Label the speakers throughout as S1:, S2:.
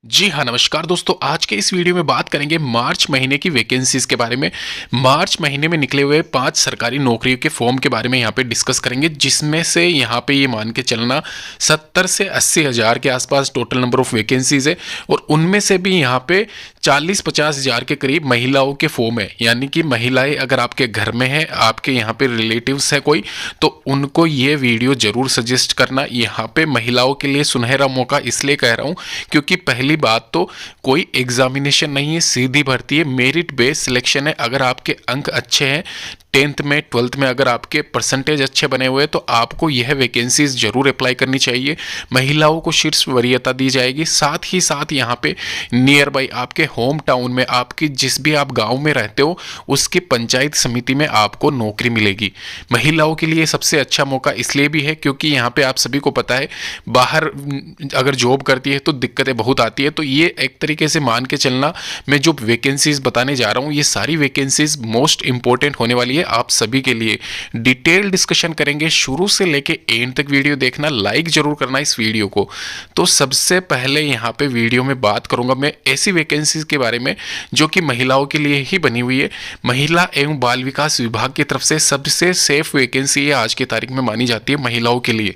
S1: जी हाँ, नमस्कार दोस्तों। आज के इस वीडियो में बात करेंगे मार्च महीने की वैकेंसीज़ के बारे में। मार्च महीने में निकले हुए 5 सरकारी नौकरियों के फॉर्म के बारे में यहाँ पे डिस्कस करेंगे, जिसमें से यहाँ पे ये मान के चलना 70 से 80 हज़ार के आसपास टोटल नंबर ऑफ़ वैकेंसीज़ है और उनमें से भी यहाँ पे 40-50 हज़ार के करीब महिलाओं के फॉर्म है। यानी कि महिलाएँ अगर आपके घर में हैं, आपके यहाँ पे रिलेटिव्स है कोई, तो उनको ये वीडियो ज़रूर सजेस्ट करना। यहाँ पे महिलाओं के लिए सुनहरा मौका इसलिए कह रहा हूँ क्योंकि पहली बात तो कोई एग्जामिनेशन नहीं है, सीधी भर्ती है, मेरिट बेस सिलेक्शन है। अगर आपके अंक अच्छे हैं 10th में 12th में, अगर आपके परसेंटेज अच्छे बने हुए हैं तो आपको यह वैकेंसीज जरूर अप्लाई करनी चाहिए। महिलाओं को शीर्ष वरीयता दी जाएगी। साथ ही साथ यहाँ पे नियर बाई आपके होम टाउन में, आपकी जिस भी आप गांव में रहते हो उसकी पंचायत समिति में आपको नौकरी मिलेगी। महिलाओं के लिए सबसे अच्छा मौका इसलिए भी है क्योंकि यहाँ पे आप सभी को पता है बाहर अगर जॉब करती है तो दिक्कतें बहुत आती है। तो ये एक तरीके से मान के चलना, मैं जो वैकेंसीज बताने जा रहा हूँ ये सारी वैकेंसीज मोस्ट इंपॉर्टेंट होने वाली है आप सभी के लिए। डिटेल डिस्कशन करेंगे, शुरू से लेके एंड तक वीडियो देखना, लाइक जरूर करना इस वीडियो को। तो सबसे पहले यहाँ पे वीडियो में बात करूंगा मैं ऐसी वैकेंसीज के बारे में जो कि महिलाओं के लिए ही बनी हुई है। महिला एवं बाल विकास विभाग की तरफ से सबसे सेफ वैकेंसी ये आज की तारीख में मानी जाती है महिलाओं के लिए।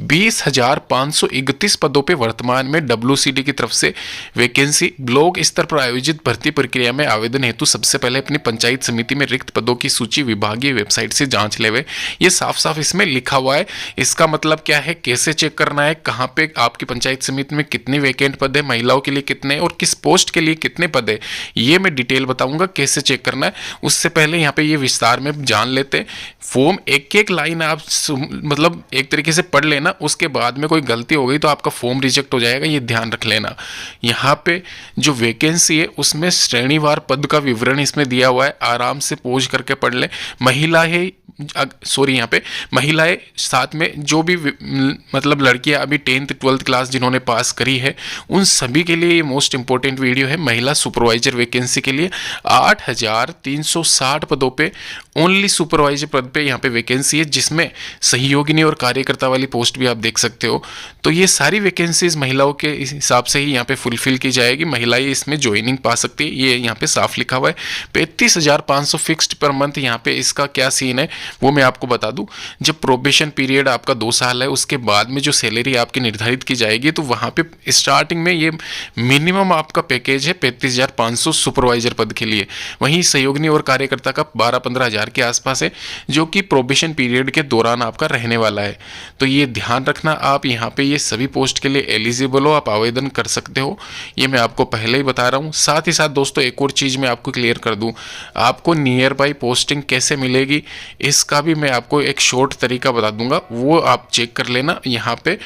S1: 20,531 पदों पे वर्तमान में WCD की तरफ से वैकेंसी। ब्लॉक स्तर पर आयोजित भर्ती प्रक्रिया में आवेदन हेतु सबसे पहले अपनी पंचायत समिति में रिक्त पदों की सूची विभागीय वेबसाइट से जांच लेवे। ये साफ साफ इसमें लिखा हुआ है। इसका मतलब क्या है, कैसे चेक करना है, कहां पे आपकी पंचायत समिति में कितने वैकेंट पद है, महिलाओं के लिए कितने और किस पोस्ट के लिए कितने पद है, ये मैं डिटेल बताऊंगा कैसे चेक करना है। उससे पहले यहाँ पे ये विस्तार में जान लेते हैं। फॉर्म एक एक लाइन आप मतलब एक तरीके से पढ़ लेना, उसके बाद में कोई गलती हो गई तो आपका फॉर्म रिजेक्ट हो जाएगा, ये ध्यान रख लेना। यहाँ पे जो वैकेंसी है उसमें श्रेणीवार पद का विवरण इसमें दिया हुआ है, आराम से पोज करके पढ़ ले। महिला है यहाँ पे महिलाएं, साथ में जो भी मतलब लड़कियां अभी 10th 12th क्लास जिन्होंने पास करी है उन सभी के लिए ये मोस्ट इंपॉर्टेंट वीडियो है। महिला सुपरवाइजर वैकेंसी के लिए 8,360 पदों पे ओनली सुपरवाइजर पद पे यहाँ पे वैकेंसी है, जिसमें सहयोगिनी और कार्यकर्ता वाली पोस्ट भी आप देख सकते हो। तो ये सारी वैकेंसीज महिलाओं के हिसाब से ही यहाँ पे फुलफिल की जाएगी। महिलाएं इसमें ज्वाइनिंग पा सकती है, ये यहाँ पे साफ लिखा हुआ है। 35,500 फिक्स्ड पर मंथ। यहाँ पे इसका क्या सीन है वो मैं आपको बता दूं। जब प्रोबेशन पीरियड आपका 2 साल है उसके बाद में जो सैलरी आपकी निर्धारित की जाएगी तो वहाँ पे स्टार्टिंग में ये मिनिमम आपका पैकेज है 35,500 सुपरवाइजर पद के लिए। वहीं सहयोगिनी और कार्यकर्ता का 12-15 हज़ार के आसपास है जो कि प्रोबेशन पीरियड के दौरान आपका रहने वाला है। तो ये ध्यान रखना, आप यहाँ पे ये सभी पोस्ट के लिए एलिजिबल हो, आप आवेदन कर सकते हो, ये मैं आपको पहले ही बता रहा हूँ। साथ ही साथ दोस्तों एक और चीज़ मैं आपको क्लियर कर दूँ, आपको नियर बाई पोस्टिंग कैसे मिलेगी इसका भी मैं आपको एक शॉर्ट तरीका बता दूंगा, वो आप चेक कर लेना। यहाँ पे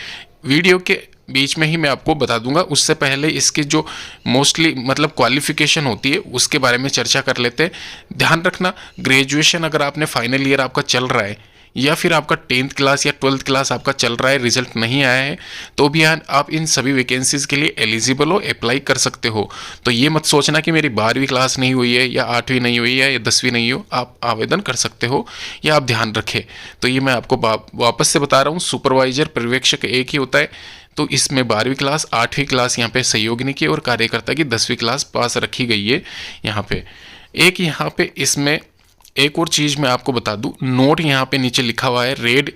S1: वीडियो के बीच में ही मैं आपको बता दूंगा। उससे पहले इसकी जो मोस्टली मतलब क्वालिफिकेशन होती है उसके बारे में चर्चा कर लेते हैं। ध्यान रखना, ग्रेजुएशन अगर आपने फाइनल ईयर आपका चल रहा है या फिर आपका 10th क्लास या 12th क्लास आपका चल रहा है, रिजल्ट नहीं आया है, तो भी आप इन सभी वैकेंसीज के लिए एलिजिबल हो, अप्लाई कर सकते हो। तो ये मत सोचना कि मेरी 12वीं क्लास नहीं हुई है या 8वीं नहीं हुई है या 10वीं नहीं हो, आप आवेदन कर सकते हो, यह आप ध्यान रखें। तो ये मैं आपको वापस से बता रहा हूँ, सुपरवाइजर पर्यवेक्षक एक ही होता है। तो इसमें 12वीं क्लास 8वीं क्लास यहाँ पे सहयोगिनी की और कार्यकर्ता की 10वीं क्लास पास रखी गई है। यहाँ पे यहाँ पे इसमें एक और चीज़ मैं आपको बता दूं, नोट यहाँ पे नीचे लिखा हुआ है, रेड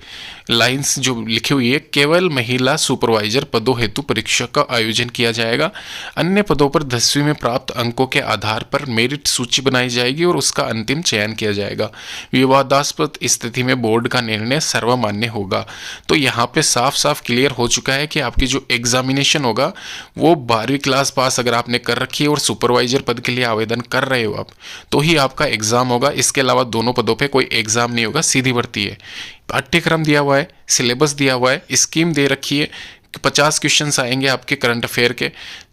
S1: लाइंस जो लिखी हुई है, केवल महिला सुपरवाइजर पदों हेतु परीक्षा का आयोजन किया जाएगा। अन्य पदों पर 10वीं में प्राप्त अंकों के आधार पर मेरिट सूची बनाई जाएगी और उसका अंतिम चयन किया जाएगा। विवादास्पद स्थिति में बोर्ड का निर्णय सर्वमान्य होगा। तो यहाँ पे साफ साफ क्लियर हो चुका है कि आपकी जो एग्जामिनेशन होगा वो 12वीं क्लास पास अगर आपने कर रखी है और सुपरवाइजर पद के लिए आवेदन कर रहे हो आप, तो ही आपका एग्जाम होगा। इसके अलावा दोनों पदों पे कोई एग्जाम नहीं होगा, सीधी भर्ती है। पाठ्यक्रम दिया हुआ है, सिलेबस दिया हुआ है, स्कीम दे रखी है। 50 क्वेश्चंस आएंगे आपके करंट अफेयर के,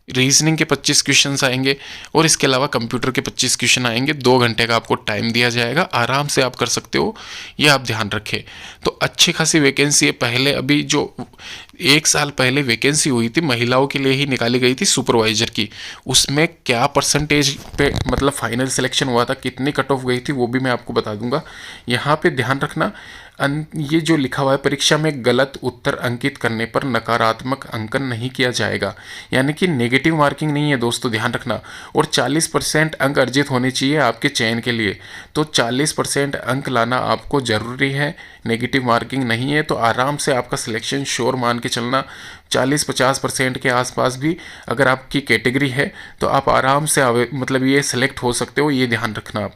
S1: रीजनिंग के 25 क्वेश्चंस आएंगे और इसके अलावा कंप्यूटर के 25 क्वेश्चन आएंगे। 2 घंटे का आपको टाइम दिया जाएगा, आराम से आप कर सकते हो, ये आप ध्यान रखें। तो अच्छी खासी वैकेंसी है। पहले अभी जो 1 साल पहले वैकेंसी हुई थी महिलाओं के लिए ही निकाली गई थी सुपरवाइजर की, उसमें क्या परसेंटेज पे मतलब फाइनल सिलेक्शन हुआ था, कितनी कट ऑफ गई थी, वो भी मैं आपको बता दूंगा। यहाँ पे ध्यान रखना, ये जो लिखा हुआ है, परीक्षा में गलत उत्तर अंकित करने पर नकारात्मक अंकन नहीं किया जाएगा, यानी कि नेगेटिव मार्किंग नहीं है दोस्तों, ध्यान रखना। और 40% अंक अर्जित होने चाहिए आपके चयन के लिए, तो 40% अंक लाना आपको ज़रूरी है, नेगेटिव मार्किंग नहीं है, तो आराम से आपका सिलेक्शन श्योर मान के चलना। 40-50% के आसपास भी अगर आपकी कैटेगरी है तो आप आराम से मतलब ये सिलेक्ट हो सकते हो, ये ध्यान रखना आप।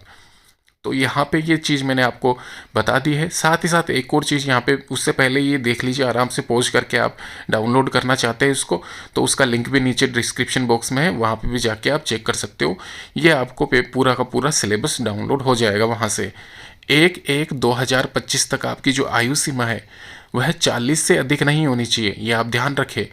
S1: तो यहाँ पे ये चीज़ मैंने आपको बता दी है। साथ ही साथ एक और चीज़ यहाँ पे, उससे पहले ये देख लीजिए आराम से पॉज करके, आप डाउनलोड करना चाहते हैं इसको तो उसका लिंक भी नीचे डिस्क्रिप्शन बॉक्स में है, वहाँ पे भी जाके आप चेक कर सकते हो। ये आपको पूरा का पूरा सिलेबस डाउनलोड हो जाएगा वहाँ से। 1/1/2025 तक आपकी जो आयु सीमा है वह 40 से अधिक नहीं होनी चाहिए, ये आप ध्यान रखें।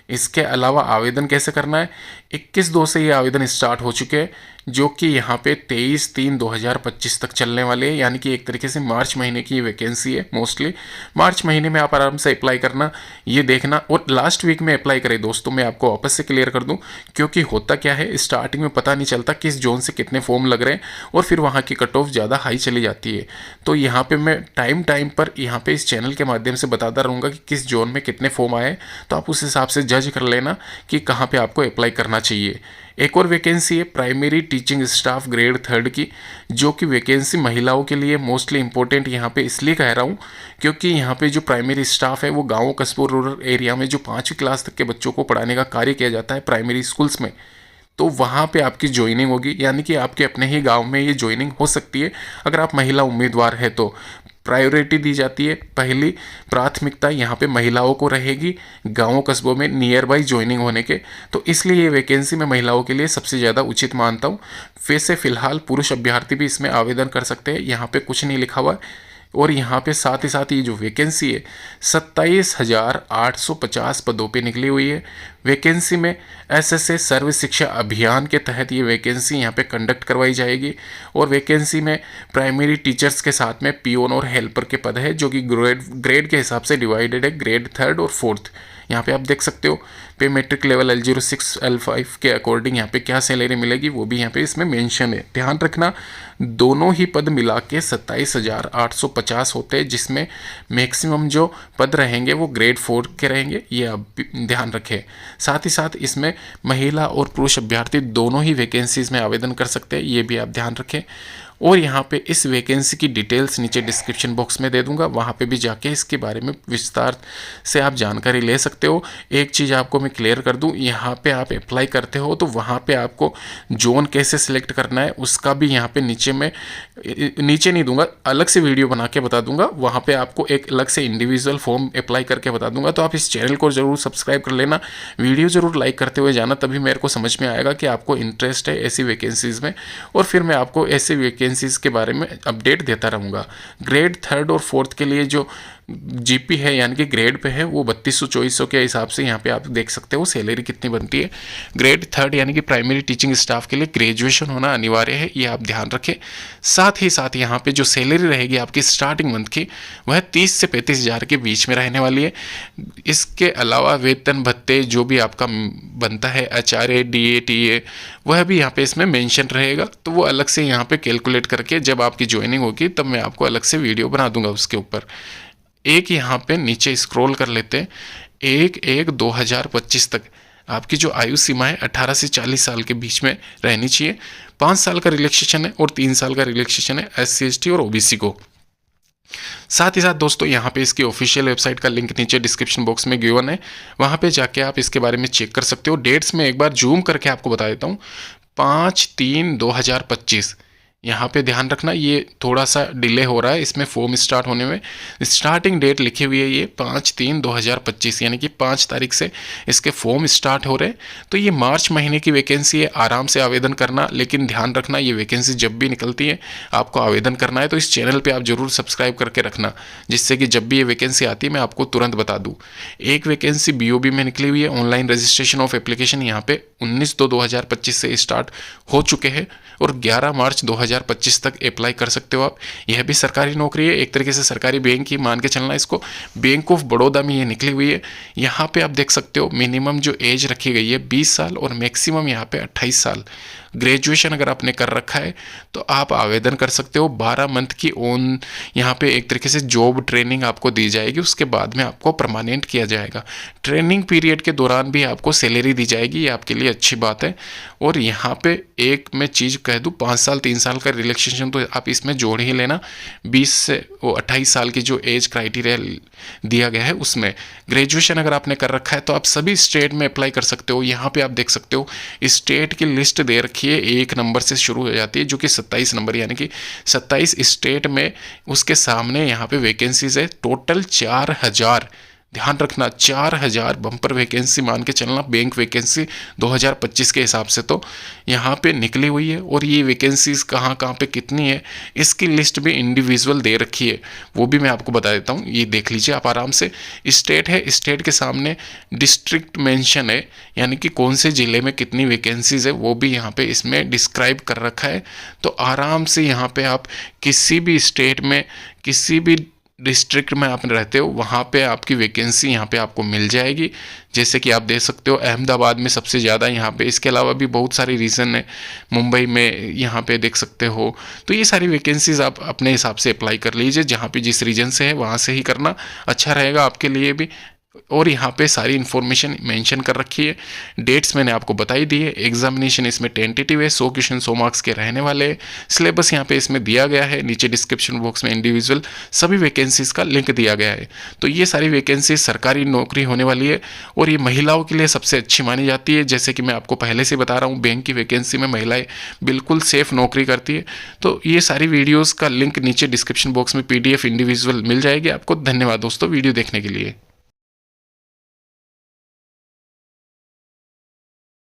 S1: इसके अलावा आवेदन कैसे करना है, 21/2 से ये आवेदन स्टार्ट हो चुके हैं, जो कि यहाँ पे 23/3/2025 तक चलने वाले हैं, यानी कि एक तरीके से मार्च महीने की ये वैकेंसी है। मोस्टली मार्च महीने में आप आराम से अप्लाई करना, ये देखना। और लास्ट वीक में अप्लाई करें दोस्तों, मैं आपको वापस से क्लियर कर दूं, क्योंकि होता क्या है स्टार्टिंग में पता नहीं चलता किस जोन से कितने फॉर्म लग रहे हैं, और फिर वहाँ की कट ऑफ ज़्यादा हाई चली जाती है। तो यहाँ पर मैं टाइम पर यहाँ पर इस चैनल के माध्यम से बताता रहूँगा कि किस जोन में कितने फॉर्म आए, तो आप उस हिसाब से जज कर लेना कि कहाँ पर आपको अप्लाई करना चाहिए। एक और वैकेंसी है प्राइमरी टीचिंग स्टाफ ग्रेड 3 की, जो कि वैकेंसी महिलाओं के लिए मोस्टली इंपॉर्टेंट यहाँ पे इसलिए कह रहा हूँ क्योंकि यहाँ पे जो प्राइमरी स्टाफ है वो गाँव कस्बों रूरल एरिया में जो 5वीं क्लास तक के बच्चों को पढ़ाने का कार्य किया जाता है प्राइमरी स्कूल्स में, तो वहाँ पे आपकी ज्वाइनिंग होगी, यानी कि आपके अपने ही गांव में ये ज्वाइनिंग हो सकती है। अगर आप महिला उम्मीदवार है तो प्रायोरिटी दी जाती है, पहली प्राथमिकता यहाँ पे महिलाओं को रहेगी गांवों कस्बों में नियर बाई ज्वाइनिंग होने के, तो इसलिए ये वैकेंसी मैं महिलाओं के लिए सबसे ज़्यादा उचित मानता हूँ। वैसे फिलहाल पुरुष अभ्यर्थी भी इसमें आवेदन कर सकते हैं, यहाँ पे कुछ नहीं लिखा हुआ है। और यहाँ पे साथ ही साथ ये जो वैकेंसी है 27,850 पदों पे निकली हुई है। वैकेंसी में एसएसए सर्व शिक्षा अभियान के तहत ये वैकेंसी यहाँ पे कंडक्ट करवाई जाएगी। और वैकेंसी में प्राइमरी टीचर्स के साथ में पियोन और हेल्पर के पद है, जो कि ग्रेड के हिसाब से डिवाइडेड है, ग्रेड 3 और 4। यहाँ पे आप देख सकते हो पे मेट्रिक लेवल L06 L5 के अकॉर्डिंग यहाँ पे क्या सैलरी मिलेगी वो भी यहाँ पे इसमें मेंशन है। ध्यान रखना दोनों ही पद मिला के 27,850 होते हैं, जिसमें मैक्सिमम जो पद रहेंगे वो ग्रेड 4 के रहेंगे, ये आप ध्यान रखें। साथ ही साथ इसमें महिला और पुरुष अभ्यर्थी दोनों ही वैकेंसीज में आवेदन कर सकते हैं, ये भी आप ध्यान रखें। और यहाँ पे इस वैकेंसी की डिटेल्स नीचे डिस्क्रिप्शन बॉक्स में दे दूंगा, वहाँ पे भी जाके इसके बारे में विस्तार से आप जानकारी ले सकते हो। एक चीज़ आपको मैं क्लियर कर दूं, यहाँ पे आप अप्लाई करते हो तो वहाँ पे आपको जोन कैसे सिलेक्ट करना है उसका भी यहाँ पे नीचे नहीं दूंगा, अलग से वीडियो बना के बता दूंगा। वहाँ पे आपको एक अलग से इंडिविजुअल फॉर्म अप्लाई करके बता दूंगा, तो आप इस चैनल को ज़रूर सब्सक्राइब कर लेना, वीडियो ज़रूर लाइक करते हुए जाना, तभी मेरे को समझ में आएगा कि आपको इंटरेस्ट है ऐसी वैकेंसीज़ में, और फिर मैं आपको ऐसे वैकेंसीज़ के बारे में अपडेट देता रहूँगा। ग्रेड 3 और 4 के लिए जो जीपी है यानी कि ग्रेड पे है वो 3200-2400 के हिसाब से यहाँ पे आप देख सकते हो सैलरी कितनी बनती है। ग्रेड 3 यानी कि प्राइमरी टीचिंग स्टाफ के लिए ग्रेजुएशन होना अनिवार्य है, ये आप ध्यान रखें। साथ ही साथ यहाँ पे जो सैलरी रहेगी आपकी स्टार्टिंग मंथ की वह 30 से 35,000 के बीच में रहने वाली है। इसके अलावा वेतन भत्ते जो भी आपका बनता है HRA DA TA वह भी यहाँ पे इसमें मेंशन रहेगा, तो वो अलग से यहाँ पे कैलकुलेट करके जब आपकी ज्वाइनिंग होगी तब मैं आपको अलग से वीडियो बना दूंगा उसके ऊपर। एक यहाँ पे नीचे स्क्रॉल कर लेते हैं, 1/1/2025 तक आपकी जो आयु सीमा है 18 से 40 साल के बीच में रहनी चाहिए। 5 साल का रिलैक्सेशन है और 3 साल का रिलैक्सेशन है SC ST और OBC को। साथ ही साथ दोस्तों यहाँ पे इसकी ऑफिशियल वेबसाइट का लिंक नीचे डिस्क्रिप्शन बॉक्स में गिवन है, वहाँ पे जाके आप इसके बारे में चेक कर सकते हो। डेट्स में एक बार जूम करके आपको बता देता हूँ, 5/3/2025 यहाँ पे ध्यान रखना, ये थोड़ा सा डिले हो रहा है इसमें फॉर्म स्टार्ट होने में। स्टार्टिंग डेट लिखी हुई है ये 5/3/2025 यानी कि 5 तारीख से इसके फॉर्म स्टार्ट हो रहे हैं। तो ये मार्च महीने की वैकेंसी है, आराम से आवेदन करना, लेकिन ध्यान रखना ये वैकेंसी जब भी निकलती है आपको आवेदन करना है, तो इस चैनल पर आप जरूर सब्सक्राइब करके रखना, जिससे कि जब भी ये वैकेंसी आती है मैं आपको तुरंत बता दूँ। एक वैकेंसी BOB में निकली हुई है, ऑनलाइन रजिस्ट्रेशन ऑफ एप्लीकेशन यहाँ पे 19/2/2025 से स्टार्ट हो चुके हैं और 11 मार्च 2025 तक अप्लाई कर सकते हो आप। यह भी सरकारी नौकरी है, एक तरीके से सरकारी बैंक ही मान के चलना इसको। बैंक ऑफ बड़ौदा में ये निकली हुई है। यहाँ पे आप देख सकते हो मिनिमम जो एज रखी गई है 20 साल और मैक्सिमम यहाँ पे 28 साल। ग्रेजुएशन अगर आपने कर रखा है तो आप आवेदन कर सकते हो। 12 मंथ की ऑन यहाँ पे एक तरीके से जॉब ट्रेनिंग आपको दी जाएगी, उसके बाद में आपको परमानेंट किया जाएगा। ट्रेनिंग पीरियड के दौरान भी आपको सैलरी दी जाएगी, ये आपके लिए अच्छी बात है। और यहाँ पे एक मैं चीज़ कह दूँ, 5 साल 3 साल का रिलैक्सेशन तो आप इसमें जोड़ ही लेना। 20 से 28 साल की जो एज क्राइटेरिया दिया गया है उसमें ग्रेजुएशन अगर आपने कर रखा है तो आप सभी स्टेट में अप्लाई कर सकते हो। यहाँ पे आप देख सकते हो स्टेट की लिस्ट दे रखी है, 1 नंबर से शुरू हो जाती है जो कि 27 नंबर, यानी कि 27 स्टेट में उसके सामने यहाँ पे वैकेंसीज है टोटल 4000। ध्यान रखना 4000 बम्पर वैकेंसी मान के चलना, बैंक वैकेंसी 2025 के हिसाब से तो यहाँ पे निकली हुई है। और ये वैकेंसीज कहाँ कहाँ पे कितनी है इसकी लिस्ट भी इंडिविजुअल दे रखी है, वो भी मैं आपको बता देता हूँ, ये देख लीजिए आप आराम से। स्टेट है, स्टेट के सामने डिस्ट्रिक्ट मेंशन है, यानी कि कौन से ज़िले में कितनी वैकेंसीज है वो भी यहाँ पे इसमें डिस्क्राइब कर रखा है। तो आराम से यहाँ पे आप किसी भी स्टेट में किसी भी डिस्ट्रिक्ट में आप रहते हो वहाँ पे आपकी वैकेंसी यहाँ पे आपको मिल जाएगी। जैसे कि आप देख सकते हो अहमदाबाद में सबसे ज़्यादा यहाँ पे, इसके अलावा भी बहुत सारी रीज़न है, मुंबई में यहाँ पे देख सकते हो। तो ये सारी वैकेंसीज आप अपने हिसाब से अप्लाई कर लीजिए, जहाँ पे जिस रीजन से है वहाँ से ही करना अच्छा रहेगा आपके लिए भी। और यहाँ पे सारी इन्फॉर्मेशन मेंशन कर रखी है, डेट्स मैंने आपको बताई दी है। एग्जामिनेशन इसमें टेंटेटिव है, 100 क्वेश्चन 100 मार्क्स के रहने वाले हैं। सिलेबस यहाँ पे इसमें दिया गया है, नीचे डिस्क्रिप्शन बॉक्स में इंडिविजुअल सभी वैकेंसीज का लिंक दिया गया है। तो ये सारी वैकेंसीज सरकारी नौकरी होने वाली है और ये महिलाओं के लिए सबसे अच्छी मानी जाती है। जैसे कि मैं आपको पहले से बता रहा हूँ, बैंक की वैकेंसी में महिलाएं बिल्कुल सेफ नौकरी करती है। तो ये सारी वीडियोज़ का लिंक नीचे डिस्क्रिप्शन बॉक्स में PDF इंडिविजुअल मिल जाएगी आपको। धन्यवाद दोस्तों वीडियो देखने के लिए।